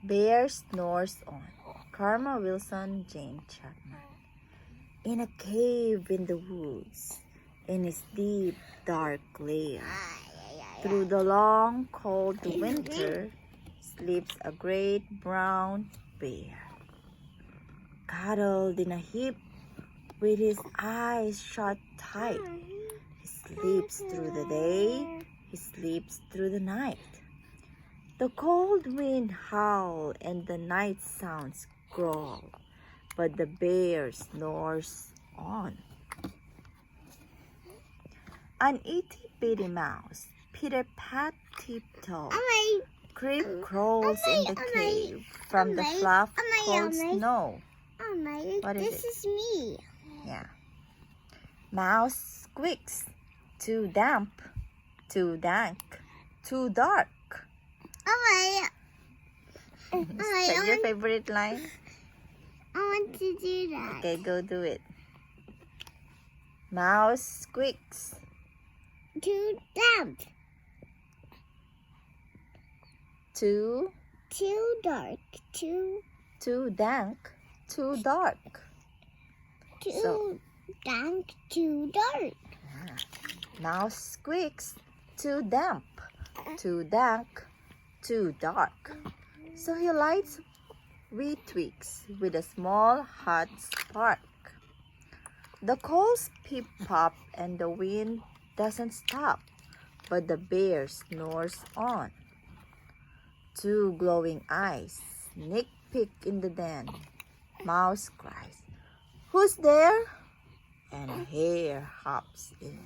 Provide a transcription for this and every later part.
Bear snores on. Karma Wilson, Jane Chapman. In a cave in the woods, in his deep, dark lair, through the long, cold winter, sleeps a great brown bear. Cuddled in a heap, with his eyes shut tight, he sleeps through the day, he sleeps through the night. The cold wind howls and the night sounds growl, but the bear snores on. An itty-bitty mouse, Peter-Pat tiptoe, creep crawls in the cave from the fluff cold snow. What is this is me. Yeah. Mouse squeaks, too damp, too dank, too dark. Is that your favorite line? I want to do that. Okay, go do it. Mouse squeaks. Too damp. Too dark. dank, too dark. Too dank, too dark. Mouse squeaks. Too damp, too dank, too dark. So he lights wee twigs with a small hot spark. The coals pip-pop and the wind doesn't stop, but the bear snores on. Two glowing eyes sneak peek in the den. Mouse cries, "Who's there?" And a hare hops in.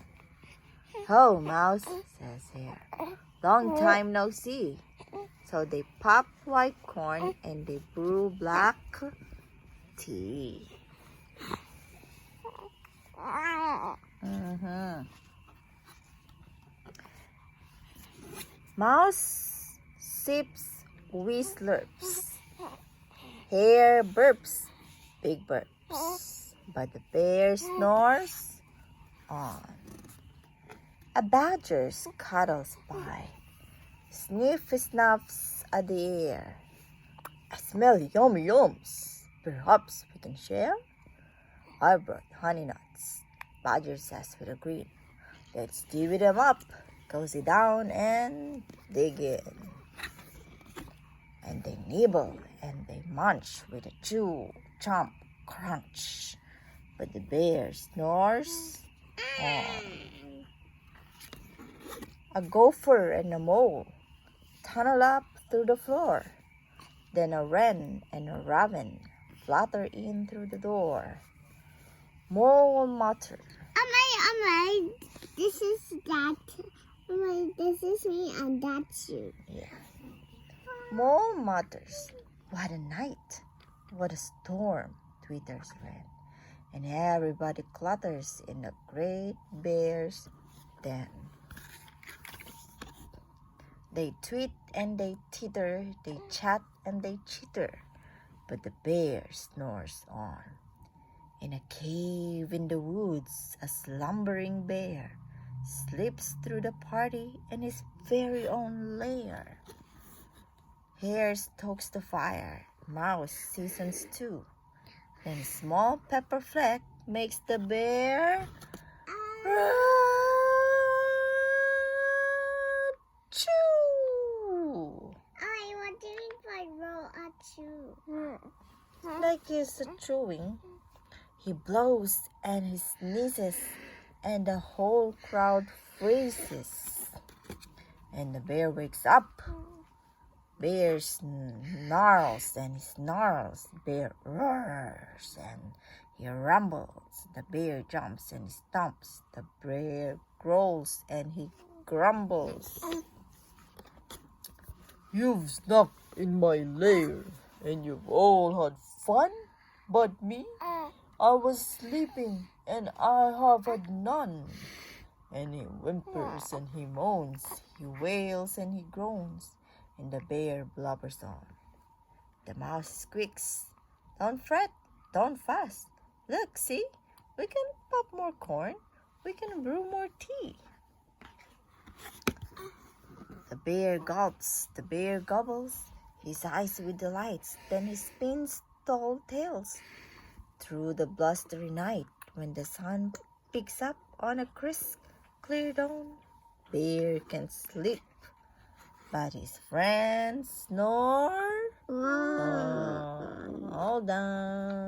"Ho, Mouse," says Hare. "Long time no see." So they pop white corn and they brew black tea. Mouse sips, wee slurps. Hare burps, big burps. But the bear snores on. A badger scuttles by. Sniff snuffs at the air. "I smell yummy yums. Perhaps we can share?" "I brought honey nuts," Badger says with a grin. "Let's divvy them up, cozy down and dig in." And they nibble and they munch with a chew, chomp, crunch. But the bear snores on. A gopher and a mole tunnel up through the floor. Then a wren and a raven flutter in through the door. Mole mutter. This is that. This is me and that's you. Yeah. Mole mutters. "What a night. What a storm," twitters Wren. And everybody clutters in the great bear's den. They tweet and they titter, they chat and they chitter, but the bear snores on. In a cave in the woods, a slumbering bear slips through the party in his very own lair. Hare stokes the fire, Mouse seasons too. Then small pepper fleck makes the bear chew. What do you mean by roll a chew? Like he's chewing. He blows and he sneezes and the whole crowd freezes. And the bear wakes up. Bear snarls and he snarls. Bear roars and he rumbles. The bear jumps and he stomps. The bear growls and he grumbles. "You've snuck in my lair and you've all had fun, but me? I was sleeping and I have had none." And he whimpers and he moans, he wails and he groans, and the bear blubbers on. The mouse squeaks, "Don't fret, don't fuss. Look, see, we can pop more corn, we can brew more tea." The bear gulps, the bear gobbles, his eyes with the lights. Then he spins tall tales through the blustery night. When the sun picks up on a crisp, clear dawn, Bear can sleep, but his friends snore all down.